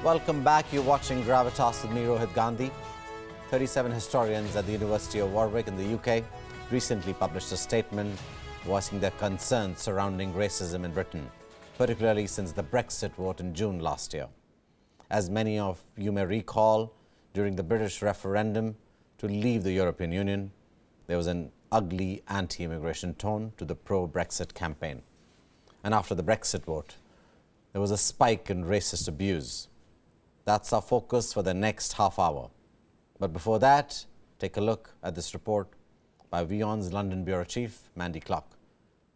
Welcome back. You're watching Gravitas with me, Rohit Gandhi. 37 historians at the University of Warwick in the UK recently published a statement voicing their concerns surrounding racism in Britain, particularly since the Brexit vote in June last year. As many of you may recall, during the British referendum to leave the European Union, there was an ugly anti-immigration tone to the pro-Brexit campaign. And after the Brexit vote, there was a spike in racist abuse. That's our focus for the next half hour. But before that, take a look at this report by WION's London Bureau Chief, Mandy Clark,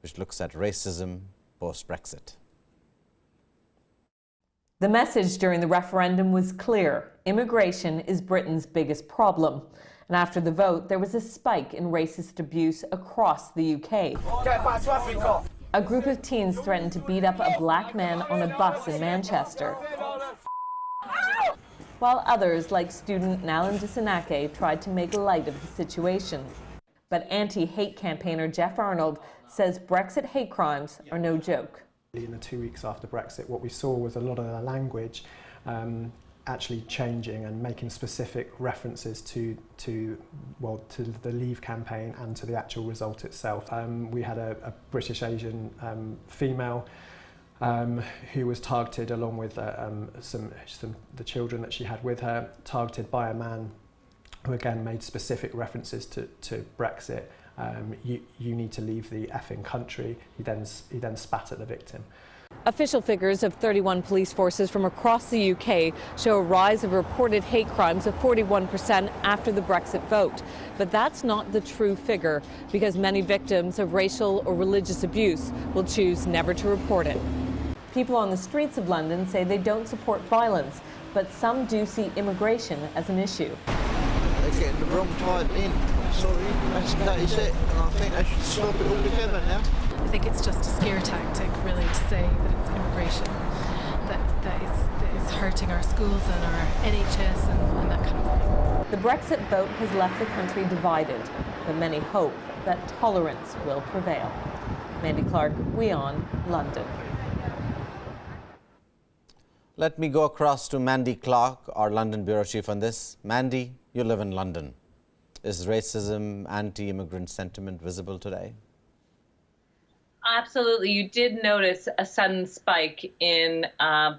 which looks at racism post-Brexit. The message during the referendum was clear. Immigration is Britain's biggest problem. And after the vote, there was a spike in racist abuse across the UK. A group of teens threatened to beat up a black man on a bus in Manchester, while others, like student Nalan Disanake, tried to make light of the situation. But anti-hate campaigner Jeff Arnold says Brexit hate crimes are no joke. In the 2 weeks after Brexit, what we saw was a lot of the language actually changing and making specific references to the Leave campaign and to the actual result itself. We had a British Asian female who was targeted, along with the children that she had with her, targeted by a man who again made specific references to Brexit. You need to leave the effing country. He then spat at the victim. Official figures of 31 police forces from across the UK show a rise of reported hate crimes of 41% after the Brexit vote. But that's not the true figure, because many victims of racial or religious abuse will choose never to report it. People on the streets of London say they don't support violence, but some do see immigration as an issue. They're getting the wrong type in. Sorry, that is it. And I think they should stop it altogether now. I think it's just a scare tactic, really, to say that it's immigration that is hurting our schools and our NHS and that kind of thing. The Brexit vote has left the country divided, but many hope that tolerance will prevail. Mandy Clark, WION, London. Let me go across to Mandy Clark, our London Bureau Chief, on this. Mandy, you live in London. Is racism, anti-immigrant sentiment visible today? Absolutely. You did notice a sudden spike in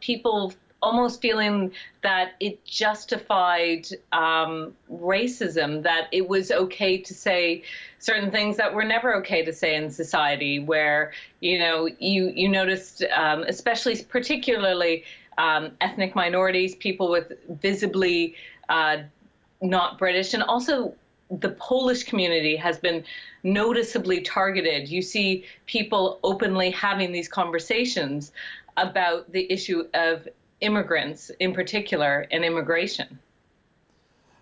people almost feeling that it justified racism, that it was okay to say certain things that were never okay to say in society, where, you know, you noticed, especially particularly ethnic minorities, people with visibly not British, and also the Polish community has been noticeably targeted. You see people openly having these conversations about the issue of immigrants in particular and immigration.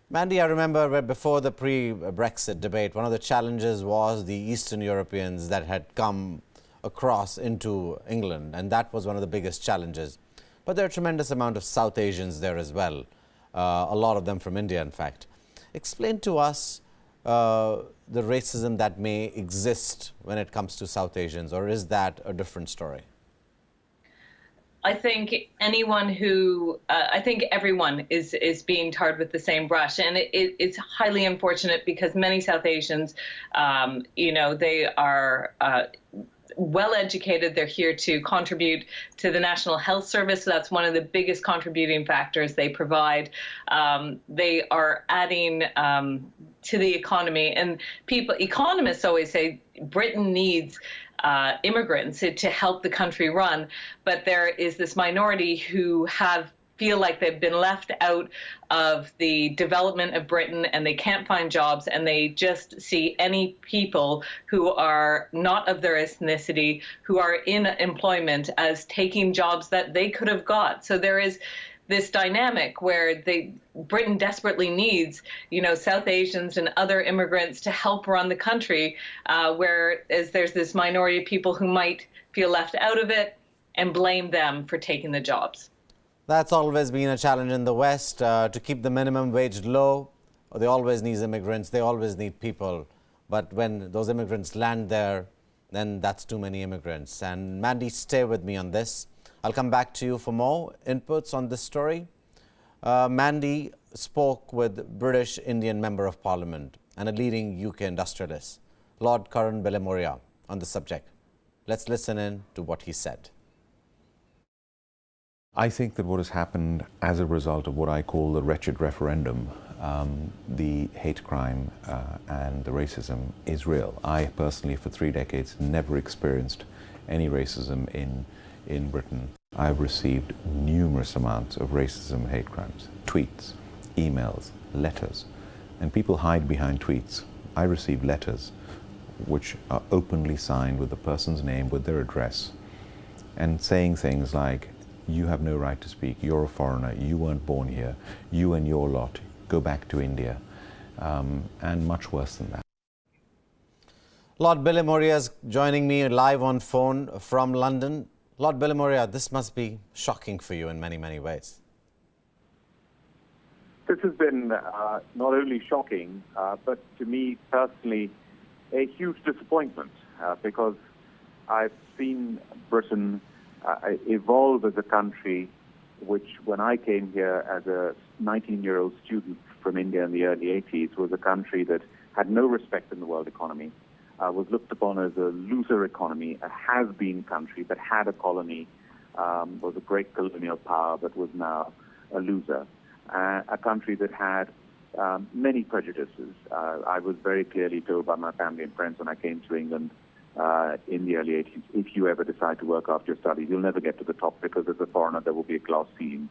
Mandy, I remember before the pre-Brexit debate, one of the challenges was the Eastern Europeans that had come across into England, and that was one of the biggest challenges. But there are a tremendous amount of South Asians there as well, a lot of them from India, in fact. Explain to us the racism that may exist when it comes to South Asians, or is that a different story? I think anyone who, I think everyone is being tarred with the same brush, and it's highly unfortunate because many South Asians, you know, they are well educated. They're here to contribute to the National Health Service. So that's one of the biggest contributing factors they provide. They are adding to the economy, and economists always say Britain needs immigrants to help the country run, but there is this minority who feel like they've been left out of the development of Britain, and they can't find jobs, and they just see any people who are not of their ethnicity, who are in employment, as taking jobs that they could have got. So there is this dynamic where Britain desperately needs, you know, South Asians and other immigrants to help run the country, whereas there's this minority of people who might feel left out of it. and blame them for taking the jobs. That's always been a challenge in the West, to keep the minimum wage low. They always need immigrants, they always need people. But when those immigrants land there, then that's too many immigrants. And Mandy, stay with me on this. I'll come back to you for more inputs on this story. Mandy spoke with British Indian Member of Parliament and a leading UK industrialist, Lord Karan Belemoria, on the subject. Let's listen in to what he said. I think that what has happened as a result of what I call the wretched referendum, the hate crime and the racism is real. I personally, for 3 decades, never experienced any racism in Britain. I've received numerous amounts of racism, hate crimes, tweets, emails, letters, and people hide behind tweets. I receive letters which are openly signed with the person's name, with their address, and saying things like, "You have no right to speak, you're a foreigner, you weren't born here, you and your lot, go back to India," and much worse than that. Lord Belemoria is joining me live on phone from London. Lord Belemoria, this must be shocking for you in many, many ways. This has been not only shocking, but to me personally, a huge disappointment because I've seen Britain evolve as a country which, when I came here as a 19-year-old student from India in the early 80s, was a country that had no respect in the world economy, was looked upon as a loser economy, a has-been country that had a colony, was a great colonial power but was now a loser, a country that had many prejudices. I was very clearly told by my family and friends when I came to England in the early 80s, if you ever decide to work after your studies, you'll never get to the top because as a foreigner there will be a glass ceiling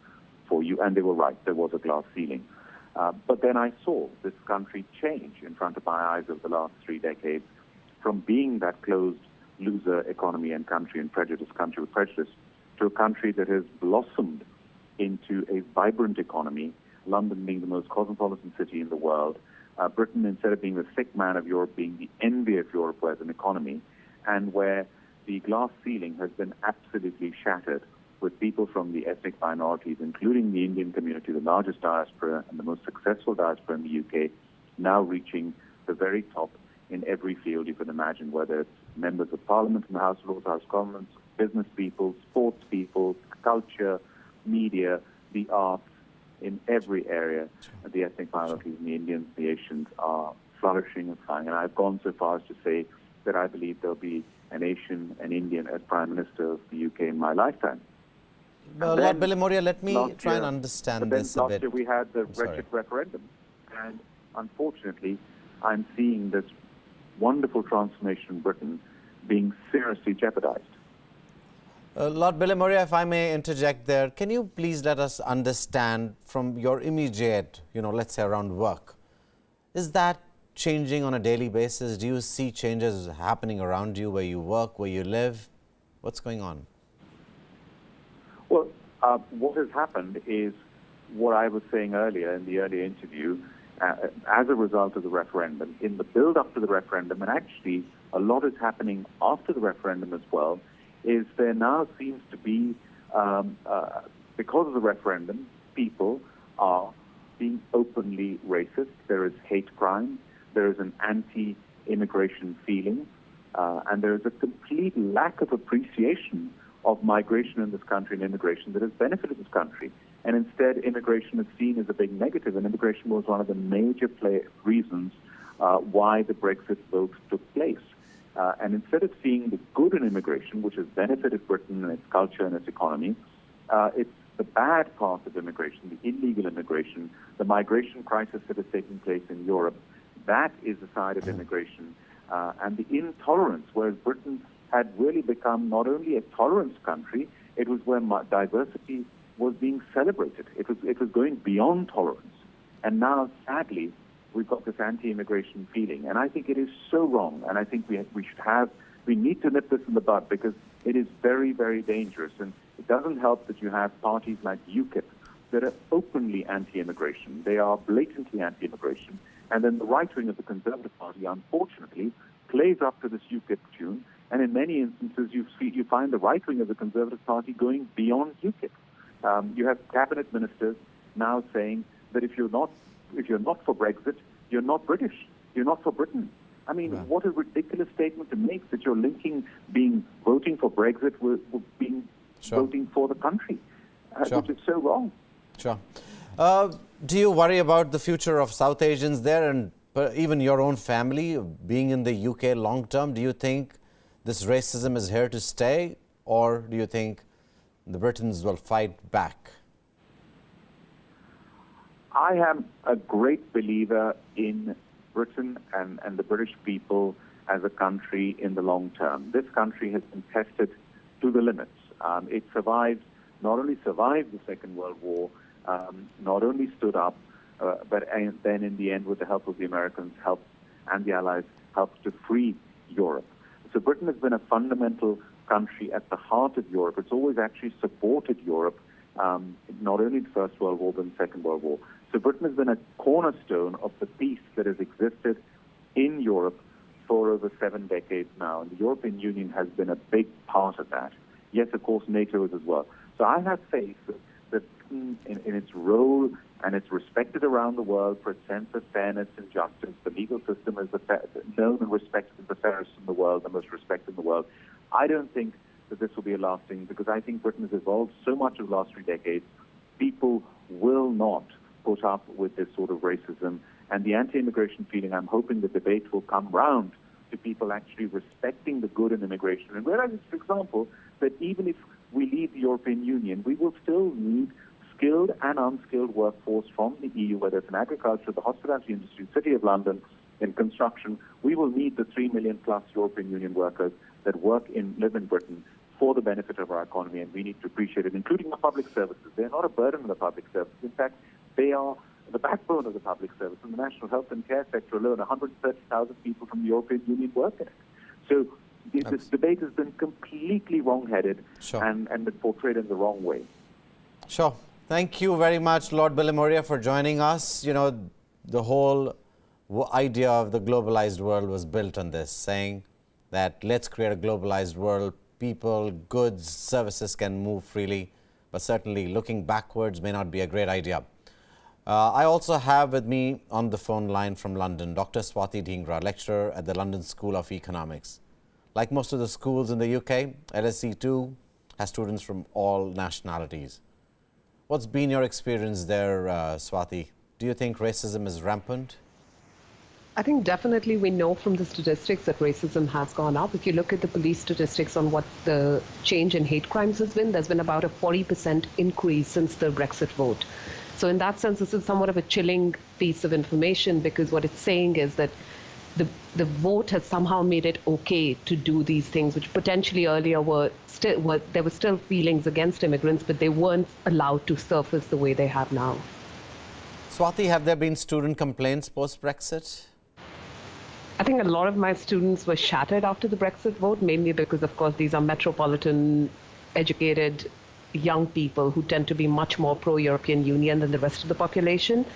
for you. And they were right, there was a glass ceiling. But then I saw this country change in front of my eyes over the last 3 decades from being that closed loser economy and country with prejudice, to a country that has blossomed into a vibrant economy, London being the most cosmopolitan city in the world, Britain, instead of being the sick man of Europe, being the envy of Europe as an economy, and where the glass ceiling has been absolutely shattered with people from the ethnic minorities, including the Indian community, the largest diaspora and the most successful diaspora in the UK, now reaching the very top in every field you can imagine, whether it's members of Parliament in the House of Lords, House of Commons, business people, sports people, culture, media, the arts. In every area, the ethnic minorities and the Indians, the Asians are flourishing and flying. And I've gone so far as to say that I believe there'll be an Asian, an Indian as Prime Minister of the UK in my lifetime. Lord Belemoria, let me try and understand this a bit. Last year we had the wretched referendum. And unfortunately, I'm seeing this wonderful transformation in Britain being seriously jeopardized. Lord Belemoria, if I may interject there, can you please let us understand from your immediate, let's say around work, is that changing on a daily basis? Do you see changes happening around you where you work, where you live? What's going on? Well, what has happened is what I was saying earlier in the earlier interview, as a result of the referendum, in the build-up to the referendum, and actually a lot is happening after the referendum as well, is there now seems to be, because of the referendum, people are being openly racist. There is hate crime. There is an anti-immigration feeling. And there is a complete lack of appreciation of migration in this country and immigration that has benefited this country. And instead, immigration is seen as a big negative. And immigration was one of the major reasons why the Brexit vote took place. And instead of seeing the good in immigration, which has benefited Britain and its culture and its economy, it's the bad part of immigration, the illegal immigration, the migration crisis that is taking place in Europe. That is the side of immigration. And the intolerance, whereas Britain had really become not only a tolerance country, it was where diversity was being celebrated. It was going beyond tolerance. And now, sadly, we've got this anti-immigration feeling, and I think it is so wrong. And I think we need to nip this in the bud because it is very, very dangerous. And it doesn't help that you have parties like UKIP that are openly anti-immigration. They are blatantly anti-immigration. And then the right wing of the Conservative Party, unfortunately, plays up to this UKIP tune And in many instances, you find the right wing of the Conservative Party going beyond UKIP. You have cabinet ministers now saying that if you're not for Brexit, you're not British. You're not for Britain. I mean, what a ridiculous statement to make, that you're linking voting for Brexit with being voting for the country, which is so wrong. Sure. Do you worry about the future of South Asians there, and even your own family being in the UK long term? Do you think this racism is here to stay, or do you think the Britons will fight back? I am a great believer in Britain and the British people as a country in the long term. This country has been tested to the limits. It not only survived the Second World War, not only stood up, but then in the end, with the help of the Americans, and the Allies, helped to free Europe. So Britain has been a fundamental country at the heart of Europe. It's always actually supported Europe, not only in the First World War, but in the Second World War. So Britain has been a cornerstone of the peace that has existed in Europe for over 7 decades now. And the European Union has been a big part of that. Yes, of course, NATO is as well. So I have faith that in its role, and it's respected around the world for its sense of fairness and justice. The legal system is known and respected as the fairest in the world, the most respected in the world. I don't think that this will be a lasting, because I think Britain has evolved so much over the last 3 decades. People will not put up with this sort of racism. And the anti-immigration feeling, I'm hoping the debate will come round to people actually respecting the good in immigration and realizing, for example, that even if we leave the European Union, we will still need skilled and unskilled workforce from the EU, whether it's in agriculture, the hospitality industry, City of London, in construction. We will need the 3 million plus European Union workers that live in Britain for the benefit of our economy, and we need to appreciate it, including the public services. They're not a burden on the public services. In fact, they are the backbone of the public service. In the national health and care sector alone, 130,000 people from the European Union work in it. So this debate has been completely wrong-headed and been portrayed in the wrong way. Sure. Thank you very much, Lord Bilimoria, for joining us. You know, the whole idea of the globalized world was built on this, saying that let's create a globalized world. People, goods, services can move freely, but certainly looking backwards may not be a great idea. I also have with me on the phone line from London, Dr. Swati Dhingra, lecturer at the London School of Economics. Like most of the schools in the UK, LSE2 has students from all nationalities. What's been your experience there, Swati? Do you think racism is rampant? I think definitely we know from the statistics that racism has gone up. If you look at the police statistics on what the change in hate crimes has been, there's been about a 40% increase since the Brexit vote. So in that sense, this is somewhat of a chilling piece of information, because what it's saying is that the vote has somehow made it okay to do these things, which potentially earlier there were still feelings against immigrants, but they weren't allowed to surface the way they have now. Swati, have there been student complaints post-Brexit? I think a lot of my students were shattered after the Brexit vote, mainly because, of course, these are metropolitan, educated young people who tend to be much more pro-European Union than the rest of the population.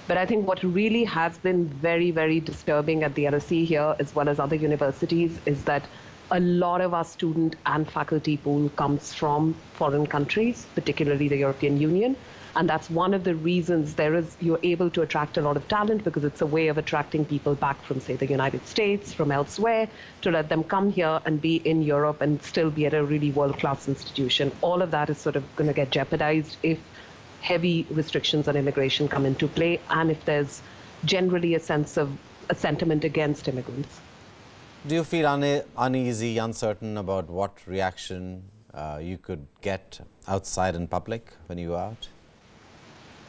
But I think what really has been very, very disturbing at the LSE here, as well as other universities, is that a lot of our student and faculty pool comes from foreign countries, particularly the European Union. And that's one of the reasons you're able to attract a lot of talent, because it's a way of attracting people back from, say, the United States, from elsewhere, to let them come here and be in Europe and still be at a really world-class institution. All of that is sort of going to get jeopardized if heavy restrictions on immigration come into play, and if there's generally a sentiment against immigrants. Do you feel uneasy, uncertain about what reaction you could get outside in public when you go out?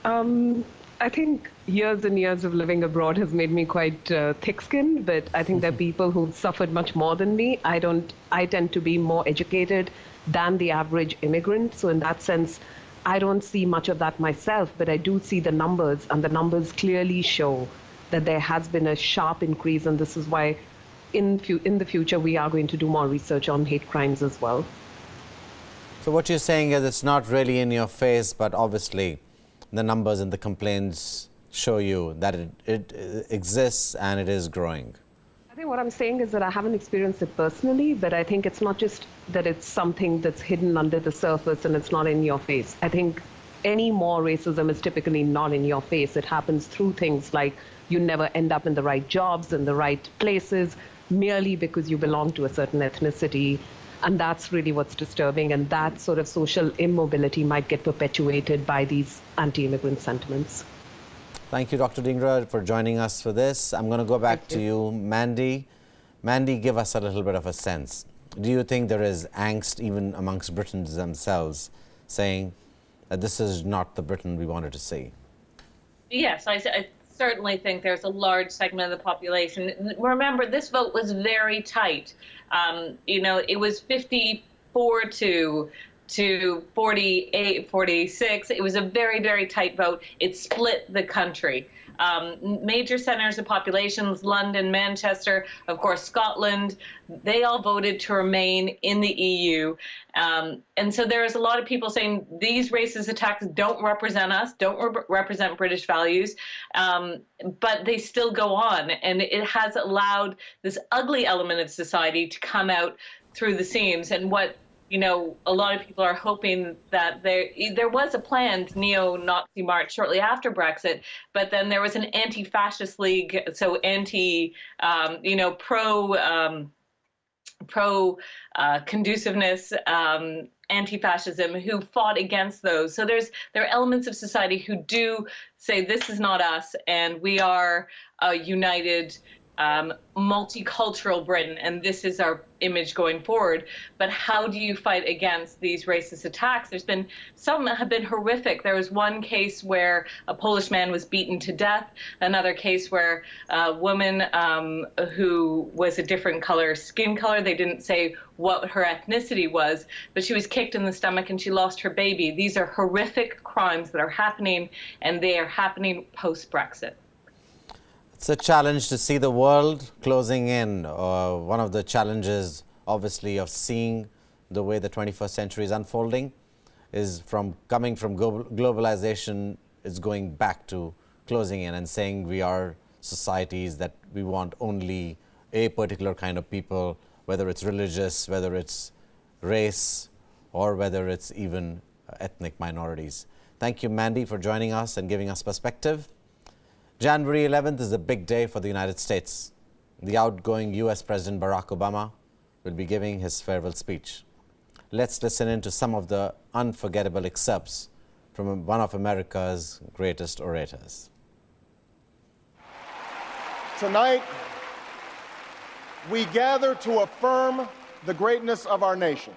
I think years and years of living abroad has made me quite thick-skinned, but I think there are people who've suffered much more than me. I tend to be more educated than the average immigrant, so in that sense, I don't see much of that myself, but I do see the numbers, and the numbers clearly show that there has been a sharp increase, and this is why in the future we are going to do more research on hate crimes as well. So what you're saying is it's not really in your face, but obviously the numbers and the complaints show you that it exists and it is growing. I think what I'm saying is that I haven't experienced it personally, but I think it's not just that it's something that's hidden under the surface and it's not in your face. I think any more racism is typically not in your face. It happens through things like you never end up in the right jobs, in the right places, merely because you belong to a certain ethnicity. And that's really what's disturbing. And that sort of social immobility might get perpetuated by these anti-immigrant sentiments. Thank you, Dr. Dhingra, for joining us for this. I'm going to go back to you, Mandy. Mandy, give us a little bit of a sense. Do you think there is angst even amongst Britons themselves saying that this is not the Britain we wanted to see? Yes, I certainly think there's a large segment of the population. Remember, this vote was very tight. It was 54 to 48, 46. It was a very, very tight vote. It split the country. Major centers of populations, London, Manchester, of course, Scotland, they all voted to remain in the EU. And so there's a lot of people saying these racist attacks don't represent us, don't represent British values, but they still go on. And it has allowed this ugly element of society to come out through the seams. And what a lot of people are hoping that there was a planned neo-Nazi march shortly after Brexit, but then there was an anti-fascist league, so pro-conduciveness, anti-fascism, who fought against those. So there are elements of society who do say this is not us, and we are a united, multicultural Britain, and this is our image going forward. But how do you fight against these racist attacks? Some have been horrific. There was one case where a Polish man was beaten to death, another case where a woman who was a different skin color, they didn't say what her ethnicity was, but she was kicked in the stomach and she lost her baby. These are horrific crimes that are happening, and they are happening post-Brexit. It's a challenge to see the world closing in. One of the challenges, obviously, of seeing the way the 21st century is unfolding is coming from globalization, is going back to closing in and saying we are societies that we want only a particular kind of people, whether it's religious, whether it's race, or whether it's even ethnic minorities. Thank you, Mandy, for joining us and giving us perspective. January 11th is a big day for the United States. The outgoing US President Barack Obama will be giving his farewell speech. Let's listen in to some of the unforgettable excerpts from one of America's greatest orators. Tonight, we gather to affirm the greatness of our nation.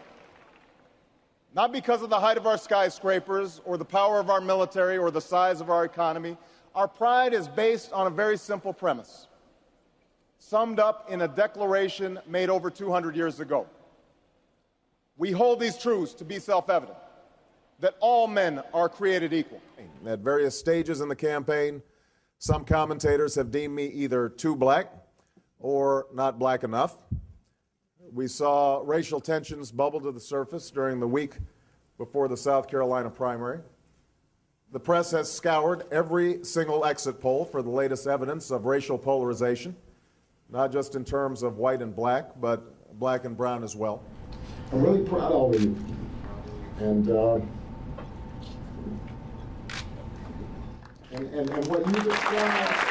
Not because of the height of our skyscrapers or the power of our military or the size of our economy. Our pride is based on a very simple premise, summed up in a declaration made over 200 years ago. We hold these truths to be self-evident, that all men are created equal. At various stages in the campaign, some commentators have deemed me either too black or not black enough. We saw racial tensions bubble to the surface during the week before the South Carolina primary. The press has scoured every single exit poll for the latest evidence of racial polarization, not just in terms of white and black, but black and brown as well. I'm really proud of all of you. And what you described.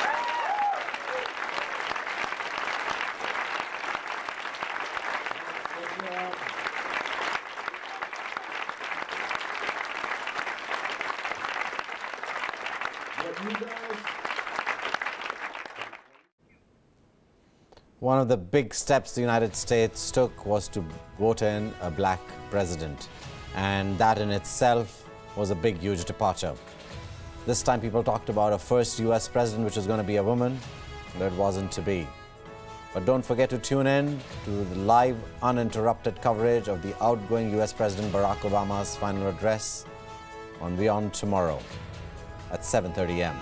One of the big steps the United States took was to vote in a black president. And that in itself was a big, huge departure. This time people talked about a first US president, which was going to be a woman, but it wasn't to be. But don't forget to tune in to the live, uninterrupted coverage of the outgoing US President Barack Obama's final address on WION tomorrow at 7:30 a.m.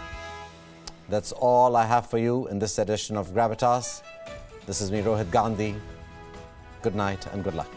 That's all I have for you in this edition of Gravitas. This is me, Rohit Gandhi. Good night and good luck.